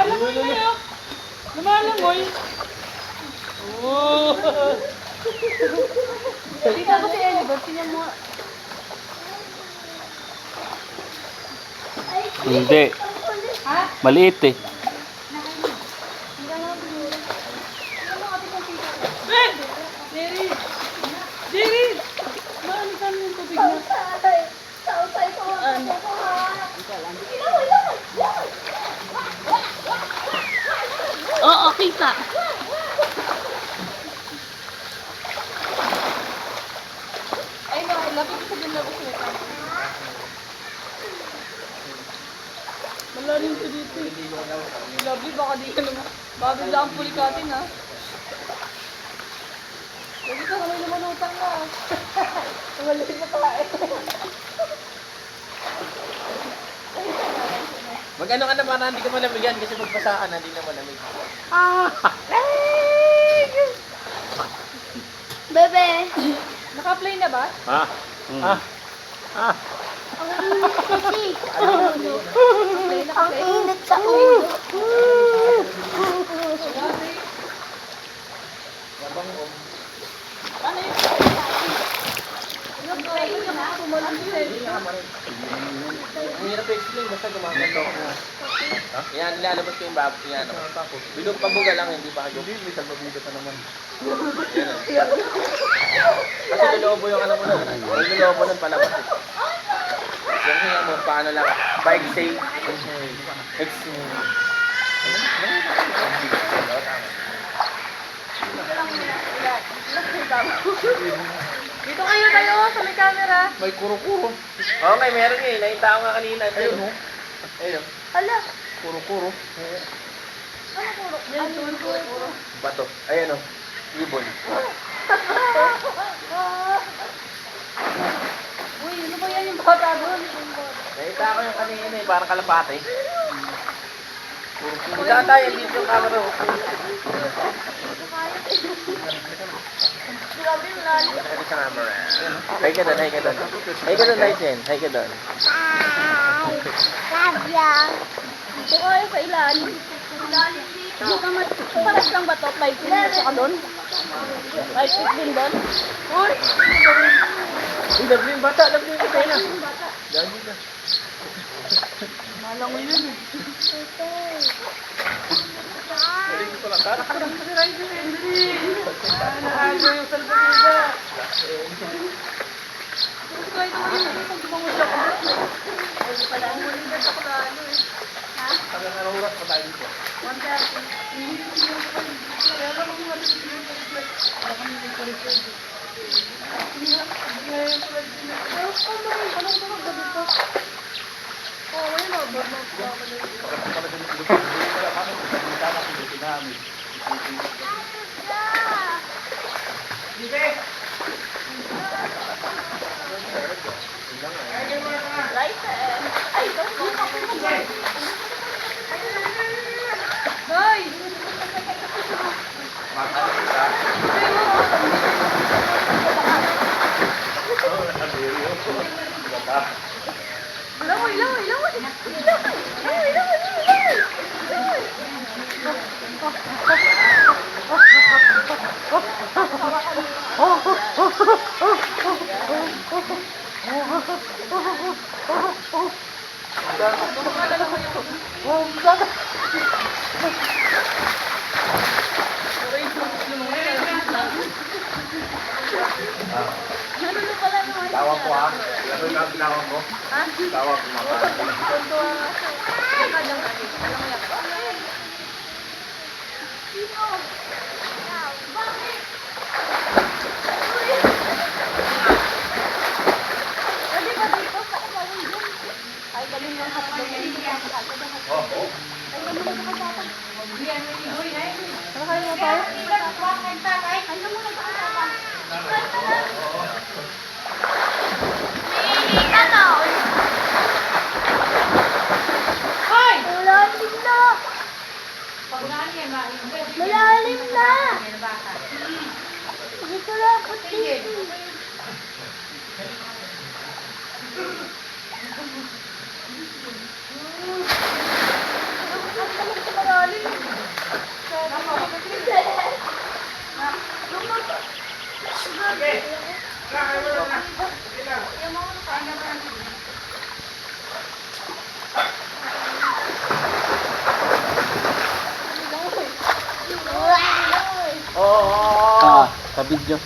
Lumalangoy kayo. Lumalangoy. Oh. Dito ko si Elibot, tingnan mo. Hindi. Ha? Maliit eh. Ben! Jerry! Jerry! Maalikan mo yung tubig mo. Oo, kita. Ay, lapit ko din lang ako. Malalim ko dito. Lovely, baka di ka naman. Baka bigla ang pulikatin ha. Lagi ka naman naman utang na. Malalim pa tayo. Mag-ano ka na para hindi ka malamigan kasi pagpasa ka na, hindi na malamig. Bebe. Naka-play na ba? Ah. Ah. Ah. Ang init kasi. Ang init sa ulo. Ano yun? Ang hirap i-explain, basta gumaganda ko na. Yan, nilalabas ko yung babo. Yan, bilog pabuga lang, hindi pa kayo. Hindi, may salbabiga pa naman. Yan. Kasi nilobo yung alam mo na. May nilobo nun palabas eh. Yung hiya mo, paano lang. Bike safe. Dito kayo tayo sa may camera. May kuro-kuro. Okay, meron eh. Nakita ko nga kanina. Ayun o. Ayun. Hala. Kuro-kuro. Ano puro? Yan, puro. Bato. Ayun o. Ibon. Uy, ano ba yan yung bata doon? Nakita ko yung kanina eh. Parang kalapate. Kuro-kuro. Saan tayo? Dito yung camera o. Grabe yung lalim. Ito sa camera. Hay ka doon, hay ka doon. Hay ka doon, Lysen. Hay ka doon. Dito kayo sa ilalim. Dito ka paras lang ba ito? Flight din dito ka doon? Flight din doon? Uy! Uy, lovely yung bata. Lovely yung bata na. Lagi ka. Malangoy yun eh. Galing ko lang. Karakal lang. Kasi Ryzen eh. Naago yung salbabida. Gusto ko ito naman yung pag gumangon siya ko. Hindi pala. Gumangon siya ako na ano eh. Hanggang anong oras pa tayo dito? 1:30. Kaya lang kung matitigil yung pag-reflect. Baka kami nagpa-reflect. Ngayon ko lang din. Anong tawag ka dito? Oh, wala na. Bad na ako na. Ay, ito. Hoy! Langoy, langoy, langoy! Langoy, langoy, langoy! Ano pala naman? Tawag ko ha. Ano yung tawag ko? Ha? Tawag ko mga. Tuntua nga siya. Alam mo yan. Sino? Bakit? Pwede ba dito? Saan ba yun dun? Ay, galing yung hotdog. Oo. Ay, galing yung kasama. Nakakain na tayo? Ano mo nagkakasama? Hoy! Malalim na! Malalim na! Dito na ako dito. Ang talag sa malalim. Naka-video.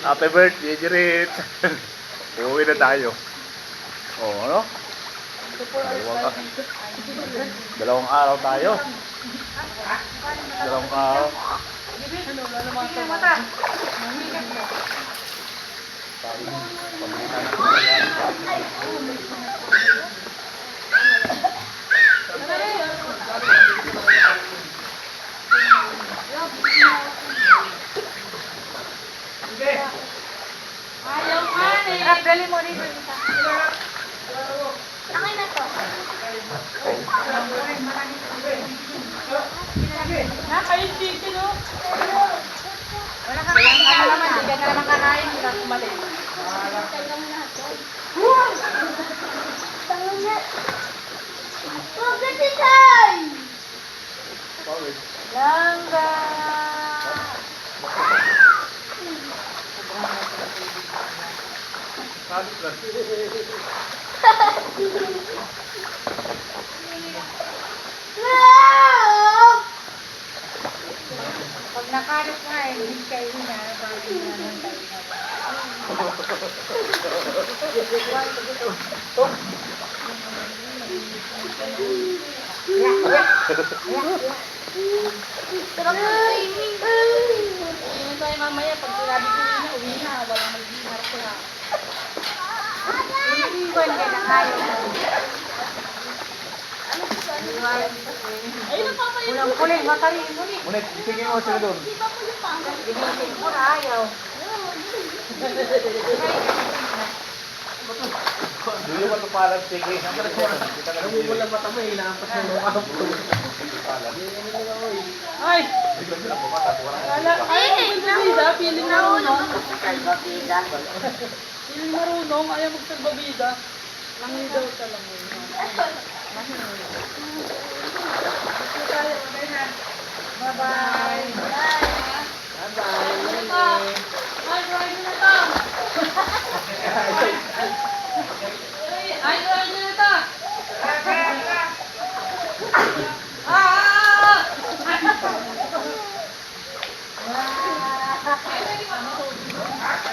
Happy birthday, Jirit! Uuwi na tayo. Oh, ano? Dalawang araw tayo. Dalawang araw. Dali mo rin. Akin na to. Nakaintindi, no? Wala kang naman, hindi ka naman kakain, hindi ka kumalik. Tangan na. Huwag ka titay! Langga! Pag nakarap nga eh, hindi kayo na, bakit na lang tayo na. Sarap na swimming. Iwan tayo mamaya, pag sinabi ko na, uwi na, walang mag-iharap ko na. Iwan ka na kayo. Ayun ang papa yun. Kuling, makarin mo ni. Munit, tingin mo sila doon. Ginitin mo na ayaw. Dulo ka tupalan, sige. Alam mo lang mata mo, inaampas mo mga kapatid. Ay! Ayaw magsabida, piling marunong. Piling marunong, ayaw magsagbabida. Nangidaw ka lang mo. Bye-bye. Bye-bye. Ay, drive na ito. Ay, drive na ito.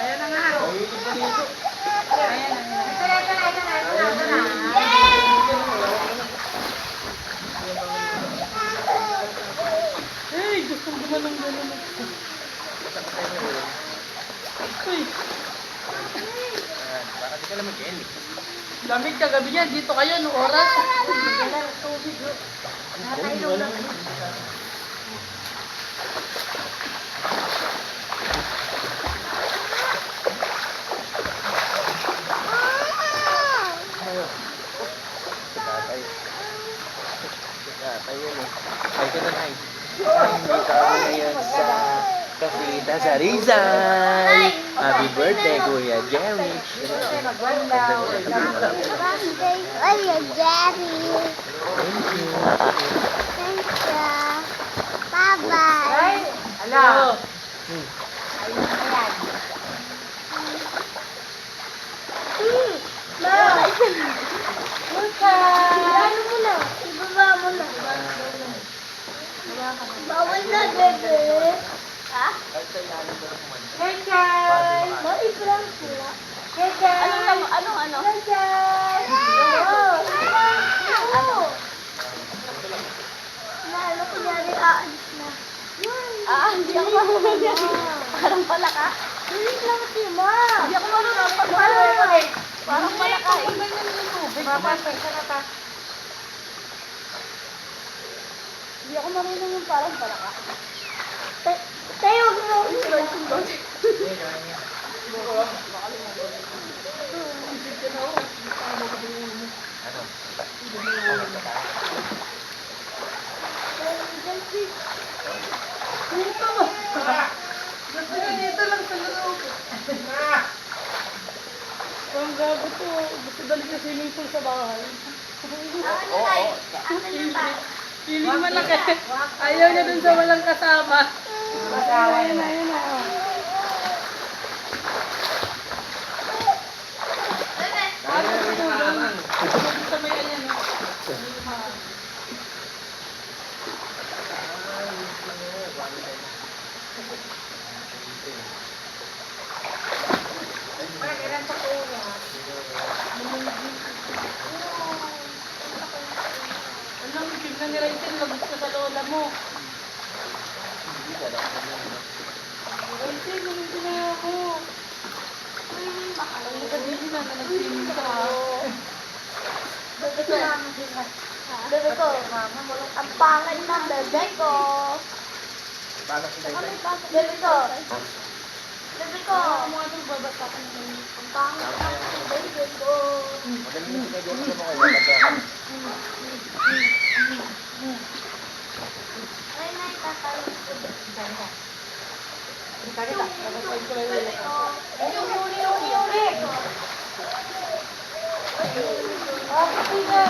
Ayan na nga. Hey, gustong gumanong-ganon. Uy, Para di ka lang mag-enlik. lamig kagabi niyan. Dito kayo, no oras. Tatay. Tatay yun eh. Ay ka na ay. Nandito ako ngayon sa Casita sa Rizal. Happy birthday, Kuya Jerry. Birthday, Kuya Jerry. Thank you. Thank you. Bye-bye. Hello. Ma! Luka! Ano mo na? Ibaba mo na. Bawal na, bebe. Ha? Hey, guys! Ma, i-prank sila. Hey, guys! Ano? Hey, guys! Ano? Ano ko nangyari? Aalis na. Hindi ako marunong. Parang palaka. Hindi lang si Ma. Hindi ako marunong. Parang palaka. Papasok ka na pa. Hindi ako marunong yung parang palaka. Tayo, huwag mo sundot. Dito lang sa loob. Ang gago to. Gusto dali sa swimming pool sa bahay. Piling malaki. Ayaw niya dun sa walang kasama. Ayun na, ayun na. Oh. Sa may ayan, oh. Alam, bigla ni Rachel, labas ka sa lola mo. Rachel, gumising na ako. Alam ka din na nagsimin ka. Bebe ko, bebe ko, ang pangit ng bebe ko. Bebe ko. Bebe ko. Ang mga itong babata ko na yun. Ang pangit ng bebe ko. Ay, naitatayo ko. Yung huli. Okay na.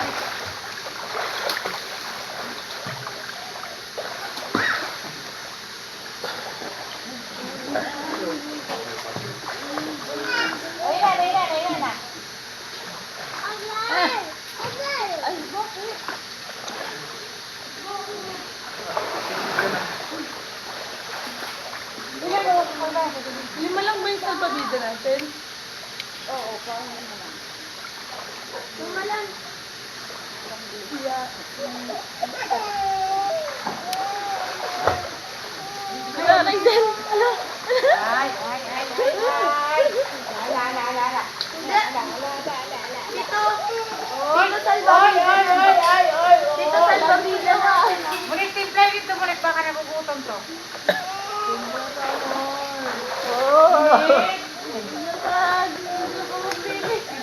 Ayun na. Ay, bakit? Lima lang ba yung salbabida natin? Oo, paano naman? Tumalan. Kaya Rachel, ala. Dito. Dito salbabida. Dito salbabida na. Mulit timplay dito, mulit baka nagugutom to.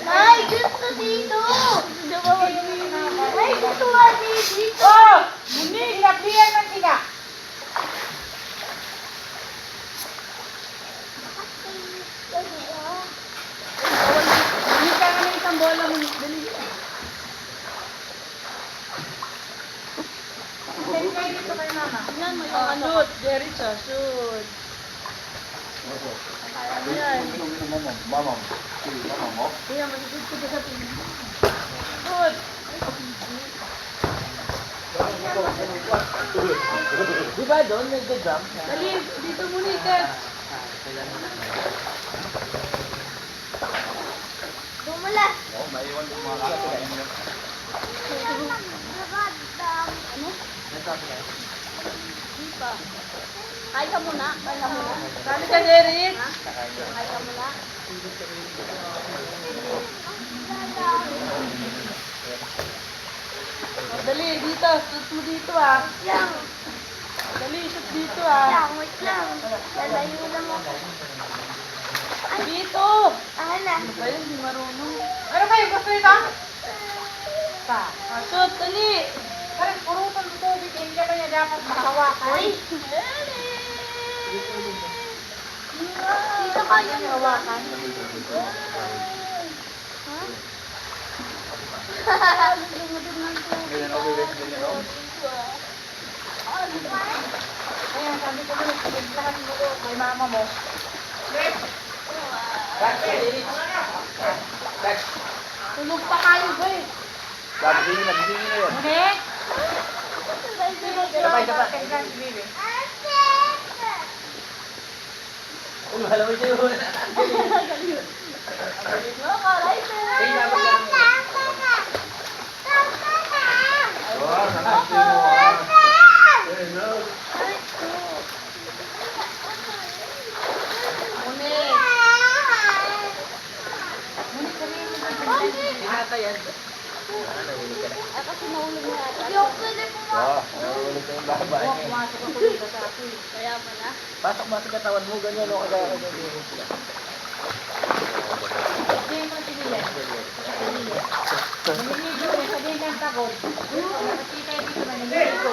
Ay, gusto dito. Ay, gusto nga dito. Oh! Munik! Pinaplihan man sila. Hindi ka nga ng isang bola mo. Dali. Timplay dito kay mama. Yan, may shoot. Jerry siya, shoot. Ayan. Mamam. Kaya masisip ko sa tingin. Shoot. Di ba doon nag-jump? Dali, dito muna ikat. Bumula. Maiwan yung mga kakain niyo. Hindi pa. Kain ka muna. Kain ka muna. Kali ka, Jerry. Kain ka muna. Oh, dali, dito. Shoot mo dito, ah. Lang. Dali, shoot dito, ah. Lang, wait lang. Lalayo lang ako. Dito. Ana. Ba yun, di marunong. Ano kayo gusto ito? Pa. Ah, shoot, dali. Parang purutan ng tubig, hindi ka niya dapat makahawakan. Uy. Dito kayo hawakan. Ganyan ako, ganyan ako. Kaya sabi ko mulit, pinaglahan mo ko kay mama mo. Tulog pa kayo, ba eh. Gisingin na yun. Munik! Sabay. Kailan si Bibi? Alam mo siya yun. Tinatayan. Kasi nahulog na ata. Yung pwede Ah, Ulit na yung baba niya. Pumasok ako dito sa akin. Kaya pala. Pasok ba sa katawan mo? Ganyan o kagaya ka dyan. Hindi mo sinilan. Nangingigo eh, sabihin kang takot. Nakakita yung dito, nangingigo.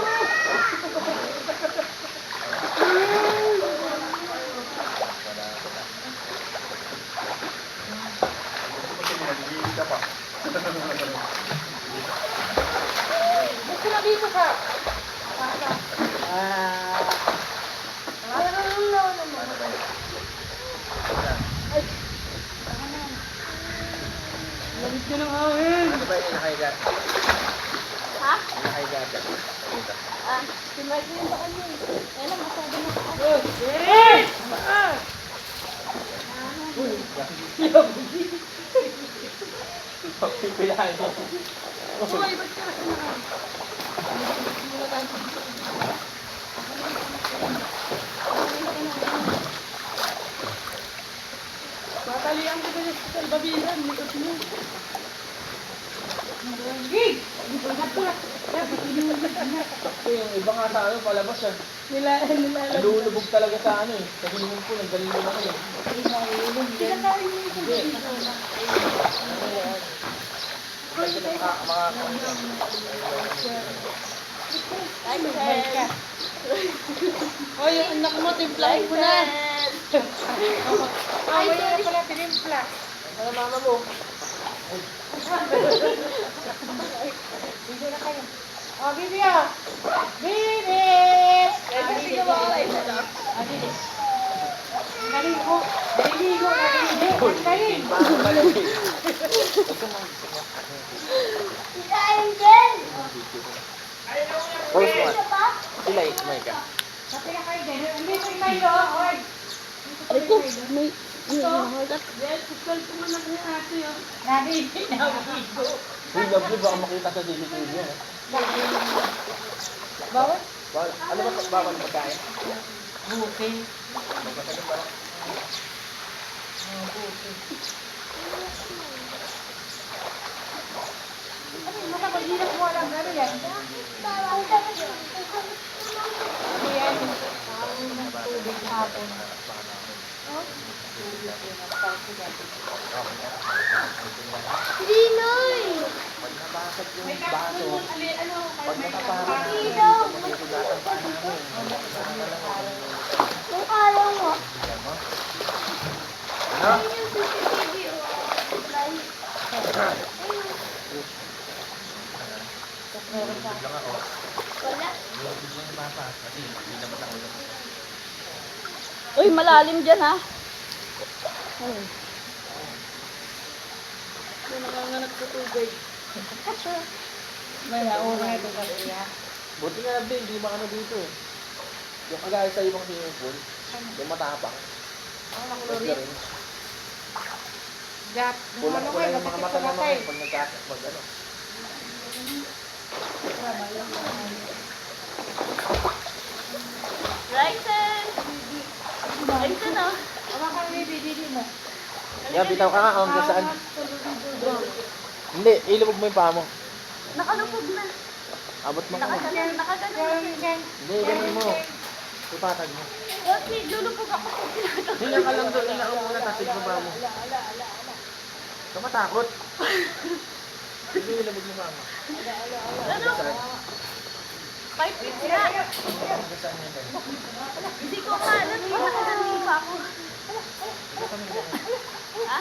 nagiging ka pa. Gusto na dito ka. Ah. Wala Yan ang hangin. Ano ba yung nakahigat? Ha? Yung nakahigat. Dito. Ah, sinwag yun sa kanya eh. Kaya lang masyado na sa Oh, Jerry! Pipilahan mo. Uy, ba't ka kasi naka? Tatalian ko din sa salbabiran. Likot mo. Gig! Kasi yung iba nga sa ano, palabas yan. Nilalag. Lulubog talaga sa ano eh. Sa swimming pool, ang galing nila eh. Kinakain mo yung salbabiran. Kasi License! Hoy, yung anak mo, timplahin mo na. Ay, wala pala, tinimpla. Ano mama mo? Hindi na kayo. Oh, Bibi ah! Bibi! Kasi ka ba license? Bibi. Naligo. Naligo. Naligo. Naligo. Balik. Post mo. Sila eh, may ka. Sabi na kayo din. Hindi ko kayo. Hoy. Ay ko, may nakagat. Yes, kusal ko man ako yung ate oh. Naligo. Naligo. Uy, love you, baka makita sa DDTV yan. Bawal? Bawal. Ano ba bawal pagkain? Buke. Magkakalit ba? Ano, nakapag-hirap mo lang. Ano yan? Ano yan? Ang tubig hapon. Dinoy! Pag nabasag yung May baso, kapulong ano? pag May nakaparang Dino! masugatan pa namin. Kung kala mo. Ano? Ayun yung CCTV o. Lang ako. Wala. Nilubog lang yung mapa. Kasi hindi naman ako. Uy, malalim dyan ha. May nanganganak sa tubig. May nauna ito kasi ya. Buti nga lang din, hindi makano dito eh. Yung kagaya sa ibang swimming pool, yung matapang. Ang Huwag nakulori. na rin. Jack, Kulang ano ko kayo? lang yung mga mata naman Patay. pag nagkasak, pag ano. License! License oh. Ama ka baby, didi mo. Yan, bitaw ka nga hanggang saan. Hindi, ilubog mo yung paa mo. Nakalupog na. Abot mo ka. Nakaganon, nakaganon. Hindi, ganun mo. Ipatag mo. Okay, lulupog ako sa pinagawa. Hindi ka lang doon, ilang muna, tapos ibaba mo. Ka matakot. Hindi, ilubog mo pa mo. Ano? 5 feet nga. Hanggang saan yan tayo? Hindi ko maalam. Nakaganon pa ako. Ha?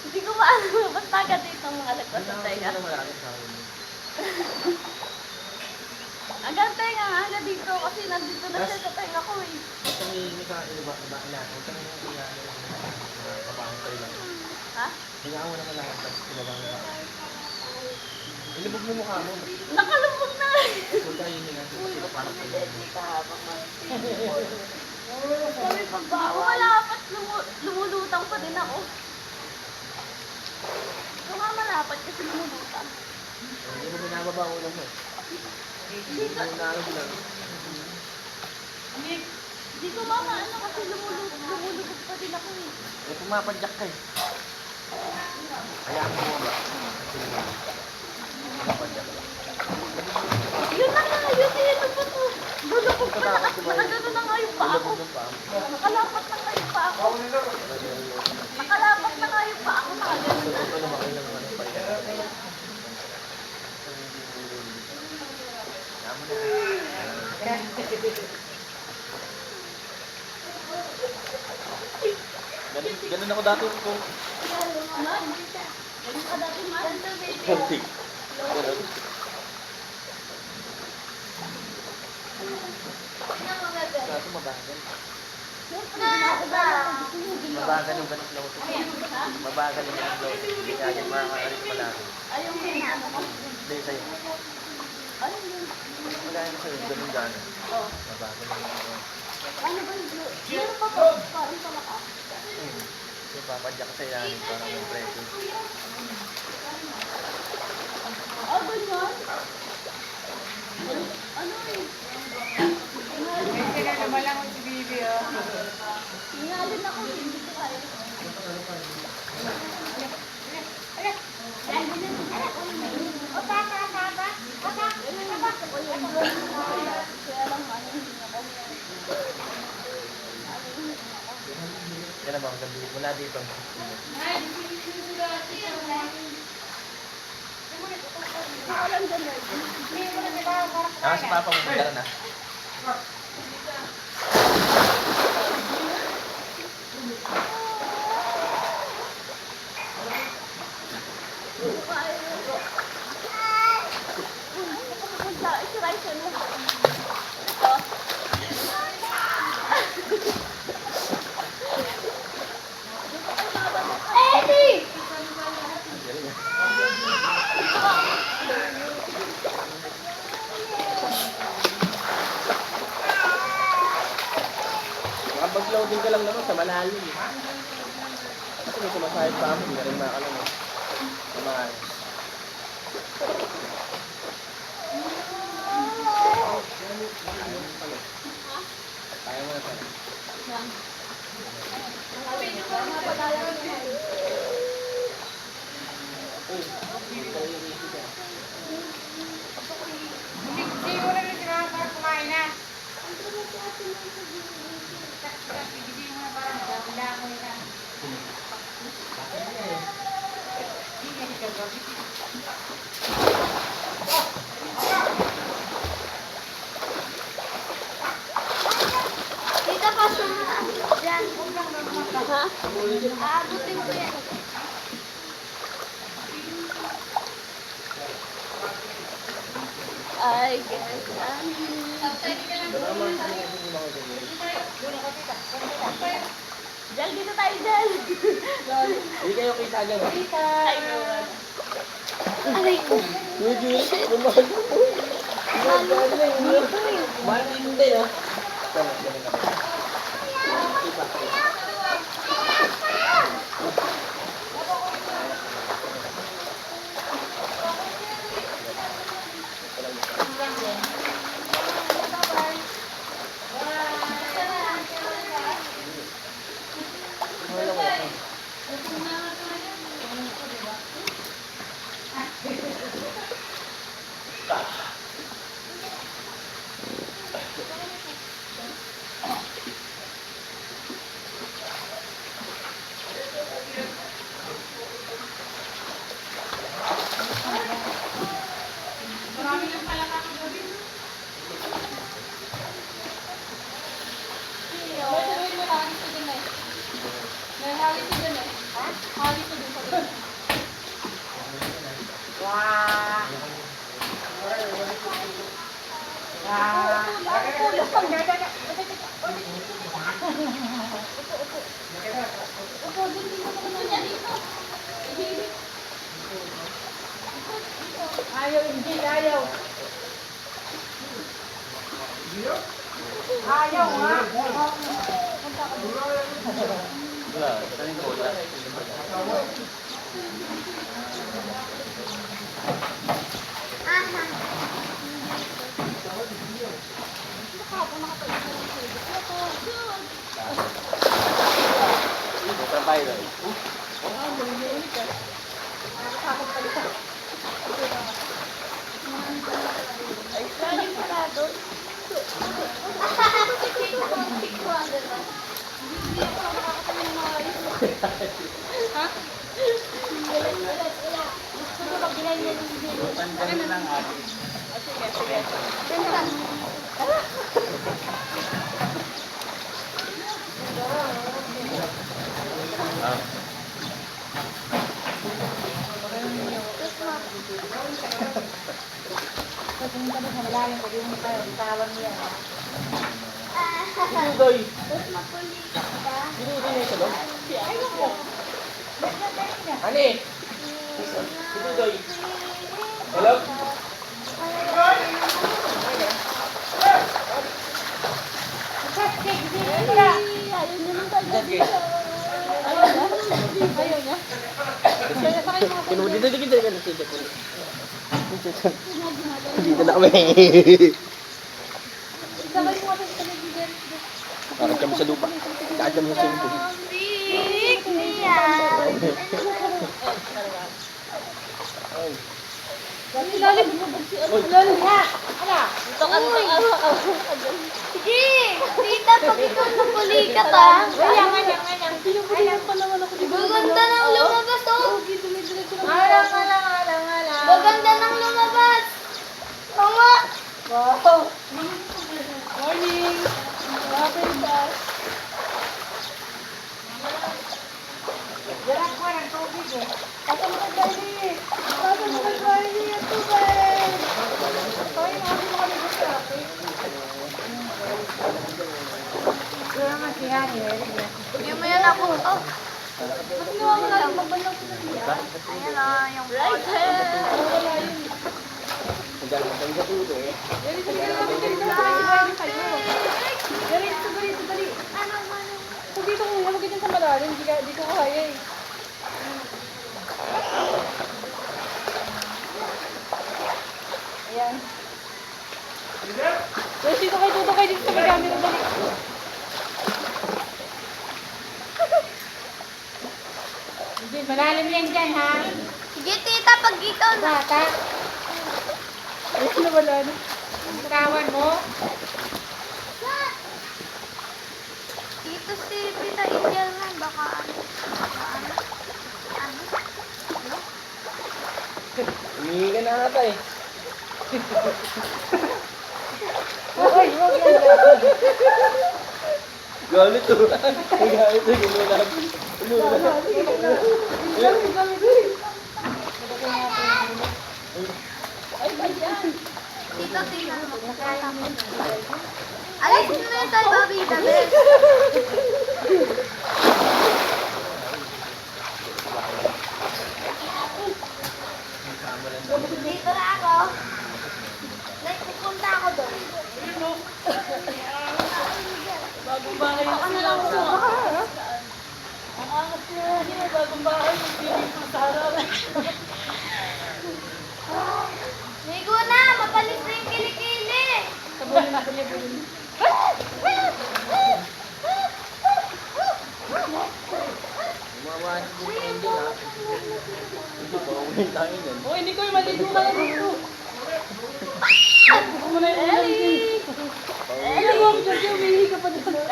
Hindi ko maalam. Basta agad dito ang mga lagpas sa tenga. Hindi na malaki sa akin. Hanggang tenga nga, hanggang dito. Kasi nandito na siya sa tenga ko eh. Huwag kang hihingi sa ilubak na ina. Huwag kang hihingi na kapahang tayo lang. Ha? Hingaan mo naman lang tapos ilabang mo ka. Ilubog mo mukha mo. Nakalupog na eh. Huwag kang hihingi na. Sila parang tayo. Sabi pag ba ako malapat, lumulutang pa din ako. Kung nga malapat kasi lumulutang. Hindi mo binababa ulo mo. Hindi mo naalog lang. Hindi ko mamaano kasi lumulubog pa din ako eh. Eh, pumapadyak ka eh. Hayaan mo ba? Pumapadyak lang. Yun na nga, yun eh, ano ba to? Lulubog pa, nakagano na nga yung paa ko. Ilubog yung paa mo. Nakalapat na nga yung paa ko. Nakalapat na nga yung paa ko, nakagano na. Ito lumaki lang naman yung paa. Hayaan mo na. Ganun ako dati kung Ganun ka dati, man. konting. Ganun. Kaso mabagal. Mabagal yung ganit loto. Mabagal yung ganit loto. Hindi kaya yung makakalit malaki. Ayun yung ano ko. Hindi sa'yo. Ayun yun. Magaya mo sa'yo, ganun gano'n. Oh. Mabagal yung ganito. Ano ba yung blue? Meron pa to. Parang palakas. Yung papadyak sa ilalim para may preso. Ah, ganyan? Ano eh? Kasi na lumalangon si Bibi, oh. Tingalin ako. Hindi ko kaya. Kaya lang ano, hindi ako. Yan naman, gabi. Mula dito. Nakalang ganyan. Ah, si Papa mo, tara na. Eddie! Makapag-loading ka lang naman sa malalim. Kasi may sumasahid pa ako, hindi na rin makalang. Naman. Kaya mo na pala. Hindi mo na rin sila para kumain na. Hindi mo na parang dami na. Tita, pasok na. Diyan. Ha? Aabutin ko yan. I guess Jal, dito tayo, Jal. Hindi kayo kita dyan. Ayun. Aray ko. Mahal hindi ah. Tama, ganun kami. Marami lang pala kakagabi. May sabihin mo, halis ko dun eh. May halis ko dun eh. Ha? Halis ko dun sa dun. Ayaw, hindi, ayaw. Ayaw, ha? Wala, saling ko wala. Trabaho rin. Ay, saan yung parado? Ha? Tandaan lang ate. Sige, sige. Pag pumunta doon sa malalim, pwede mo tayo, bitawan mo yan. Doy. Tapos mapulikat ka. Ani? Doy. Hello? Ayaw niya nang tayo. Ayaw niya. Kinudi dito dito dito dito. Dito na kami. Sabay mo kasi sa nagigil. Kakad kami sa lupa. Kakad kami sa swimming pool. Big niya. Ilalim. Ilalim nga. Dito ka. Sige! Tita, pag ikaw napulikat ah. Pinupulihan pa naman ako dito. Maganda nang lumabas oh. Alang. Maganda nang lumabas. Oo nga. Wow. Morning. Happy day. Wala ko ng tubig eh. Pasa mo kay Kylie. Pasa mo kay Kylie. Ang tubig. Kaya na ako makaligo sa akin. Wala naman si Hani. Hindi mo yan ako. Oh. Ba't nawawala yung magbanang ko na niya? Ayan ah, yung Right hand. Nawawala yun. Ang sa tulo eh. Dali, dali, dali, dali, dali, kayo. Dali, dali. Ano. Huwag dito kuya, huwag dito sa malalim. Di ko kaya eh. Ayan. Dali, dito kayo dito sa may camera. Dali. Hindi, malalim yan dyan ha. Sige tita, pag ikaw na. Bata, Ayun na wala na. kawan mo. Dito si Tita Angel na. Baka ano. Humingi ka na ata eh. Ay, huwag yan. Galit to. Galit to. Gululab. Tito, tingnan mo. Alis mo na yung salbabida, Bel. Dito na ako. Pupunta ako doon. Bagong bahay na sila. Ang angas niya. Bagong bahay. Dito sa harap. Ligo na, mapalis na yung kilikili. Sabulin na pinibulin. Umawahan si Angel ha. Hindi pa uwi tayo yan. Oh, hindi ko yung maligo ka lang dito. Huwag mo na yung Ellie! Ellie! Huwag dyan yung umihi ka pa dito. Yung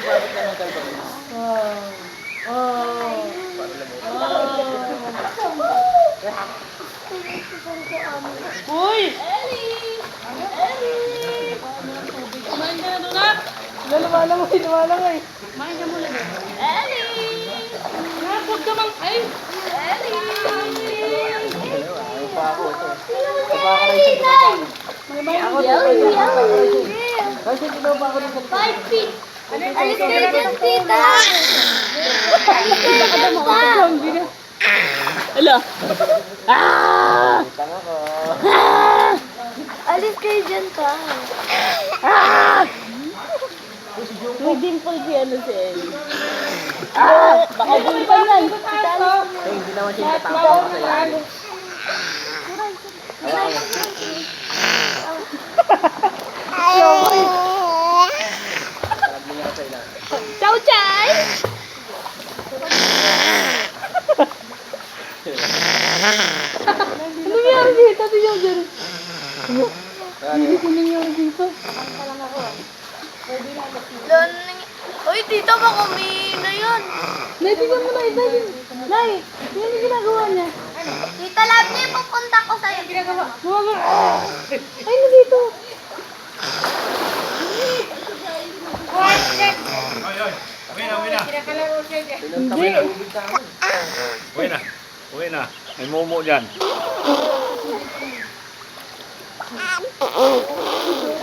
bakit naman tayo ba? Para lang Uy! Ellie! Ellie! Kumain ka na doon ha? Lumalangoy. Kumain ka muna doon. Ellie! Huwag ka mang... Ay! Ellie! Ayaw pa ako ito. Kapakaray siya Ako Kasi ginawa pa ako dito. 5 feet. Alis kayo dyan, tita. Alis kayo dyan pa. Ala! Ah! Tanga ko. Alis kayo dyan pa. May dimple si ano si Ellie. Ah! Baka dimple yan. Eh, hindi naman siya tatapos sa yan. Sabi niya sa ilan. Chow Chay! Ano nangyari dito? Tingnan dyan. Ano nangyari dito? Uy, tita, baka na yun. Nay, tingnan mo na ito. Nay, yan yung ginagawa niya. Tita, love niya, pupunta ko sa'yo. Ay, nandito. Kinakalaro siya dyan. Hindi. Uwi na. May momo dyan.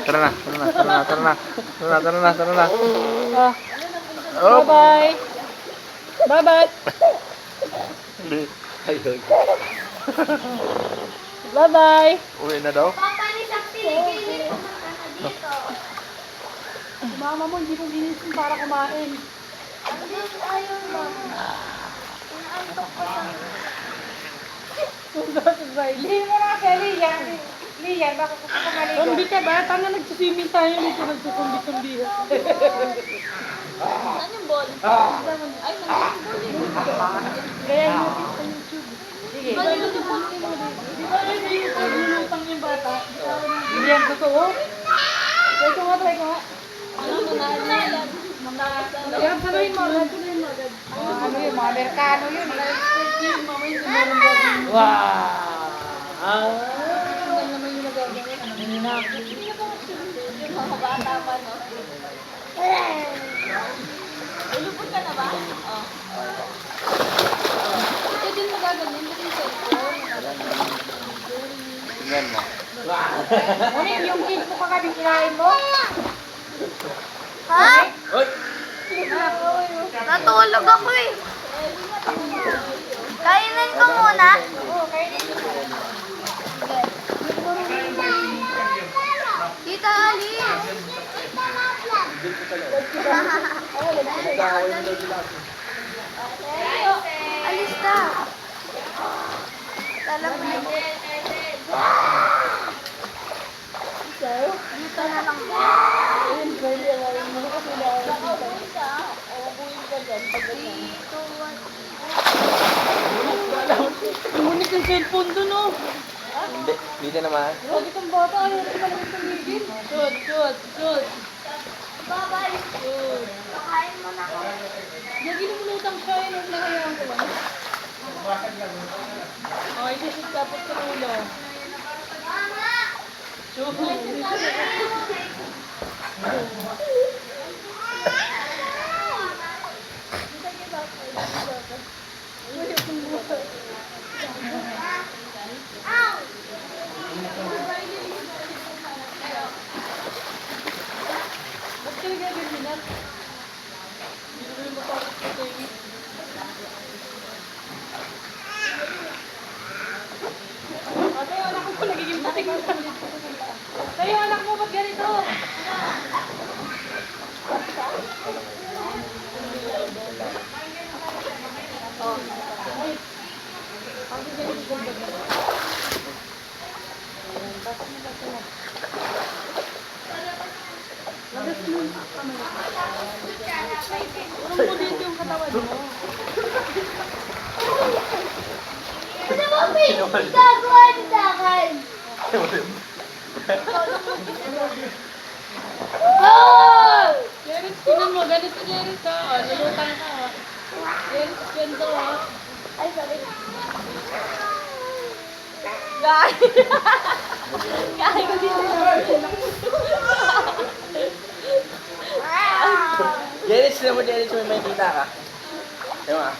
Tara na, tara na, tara na, tara na. Tara na, tara na, tara na. Ah. Oh. Bye-bye. Bye-bye. Hindi. Ayun. Bye-bye. Uwi na daw? Papa ni Sakti, gilid mo ano dito. Si mama mo, hindi ko ginising para kumain. Andun tayo, mama. Inaantok ko sa... Hindi mo na kasi, Lian. Lian, bakit gusto ka maligo? Zombie ka ba? Tanga nagsiswimming tayo dito, nagsusumbi-sumbi. Saan yung ball? Ay, nandun yung ball eh. Kaya natin sa YouTube. Sige. Maligo yung ball eh. Di ba yun yung paglulutang yung bata? Hindi yan totoo. Try ko nga, try ko nga. Ano, nanalo na yan. Yan, saluhin mo, saluhin mo agad. Ano yun, mga Amerikano yun. Wow! Yung mga bata pa, no? Ulupot ka na ba? Oo. Ito din magaganyan. Ito yung cellphone. Tingnan mo. Ano yung cake mo kagabi kinain mo? Ha? Uy! Natulog ako eh. Kainin ko muna. Oo, kainin mo. Tita Alice. Alis ka. Talagang dito na lang. Dito, Ngunit yung cellphone dun, oh. Hindi. Hindi naman. Lagi itong bata, ayaw rin malamit ng bibig. Shoot, shoot, shoot. bye-bye. Pakain mo na ako. Lagi lumulutang siya, yun ang nakayaan ko lang. Oh, isisip tapos sa ulo. Mama! Shoot. Ow! Ba't ka nagaganyan? Hindi ko rin matakot sa tayo. Ate, anak mo pa nagiging pating. Tayo, anak mo, ba't ganito? Urong mo dito yung katawan mo. Ano ba, Pete? Gagawa niyo sa akin. Oh! Jeris, tinan mo, ganito Jeris ha. O, nalutang ka ha. Jeris, ganito ha. Ay, sorry. Gay. Gay ko dito. Jeris, sila mo Jeris, may kita ka. Diba nga?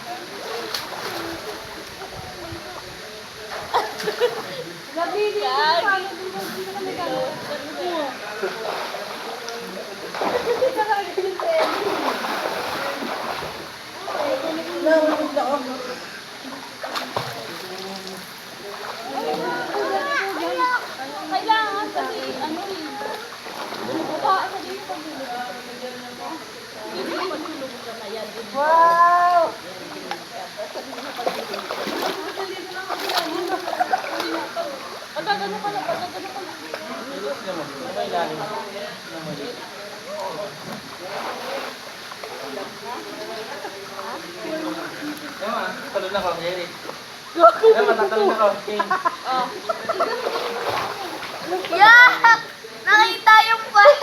Nabili ko pa. Hindi ka nagagawa. Hindi ka kailangan kasi ano eh. Bukaan na dito pag wow! Pagkagano ka na, pagkagano ka na. Jeris, sila mo. Ano ba ilalim? Sila mo dito. Diba? Talon na ko, Jeris. Diba? Tatalon na ko. King. Yak! Nakita yung puwet!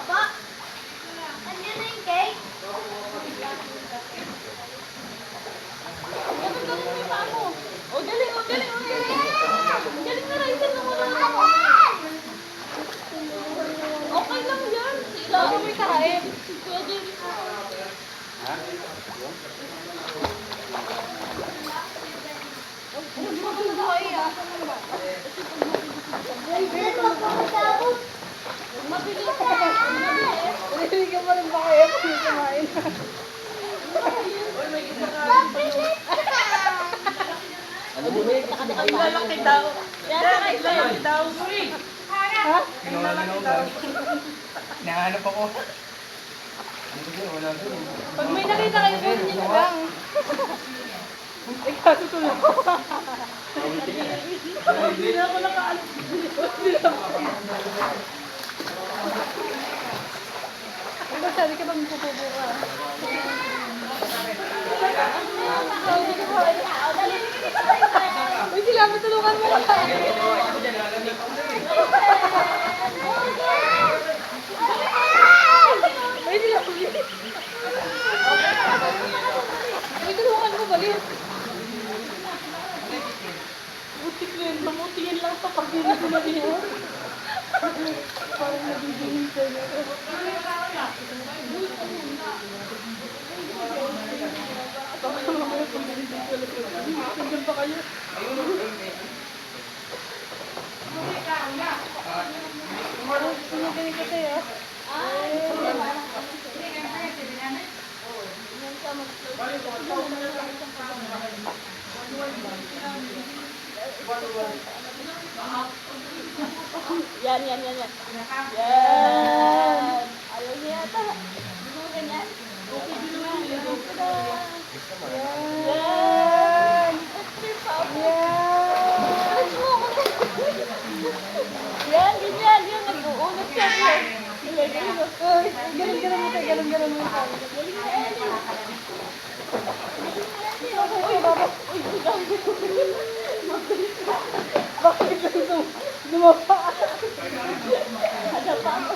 Pa, andyan na yung cake? Ganun mo yung paa mo. O, galing, o, galing, o, galing. Galing. Ano mo na yun? Ang lalaki daw. Ang lalaki daw. Ha? Nahanap ako. Wala doon. Pag may nakita kayo, kunin niyo na lang. Ikaw, tutulog ko. Hindi na ako nakaalis. Ikaw, sabi ka bang pupupo ka? Uy, sila, matulungan mo ka. Uy, sila, uy, tulungan mo balik. Butik na yun, mamutingin lang sa pag-ibig ko na niya. Parang nabibingin sa niya. Baka mamaya pag-ibig ko lang. Hanggang pa kayo. Sinigay ka tayo. Yan. Yan. Ayaw niya yata. Bukan yan. Okay, binuhan. Yan. Yan, ganyan. Yan, nag-uunod siya. Ganun mo tayo. Uy, baba. Uy, bakit lang dumapa? Ada pa ako.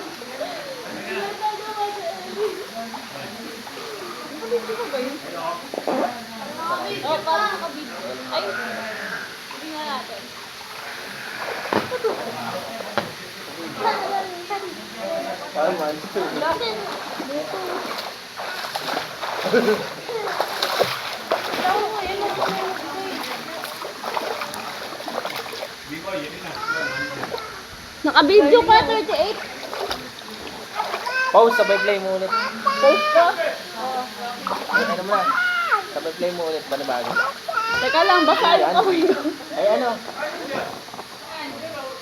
Nakabidyo ko ba yun? Oo, parang nakabidyo. Ay, hindi nga natin. Parang man. Lasin. Dito. Tao mo, yan lang po meron dito eh. Naka-video pa, 38. Pause, sabay play mo ulit. Post ko. Ano mo na? Sabay play mo ulit, panibago. Teka lang, basahin ko. Ay ano?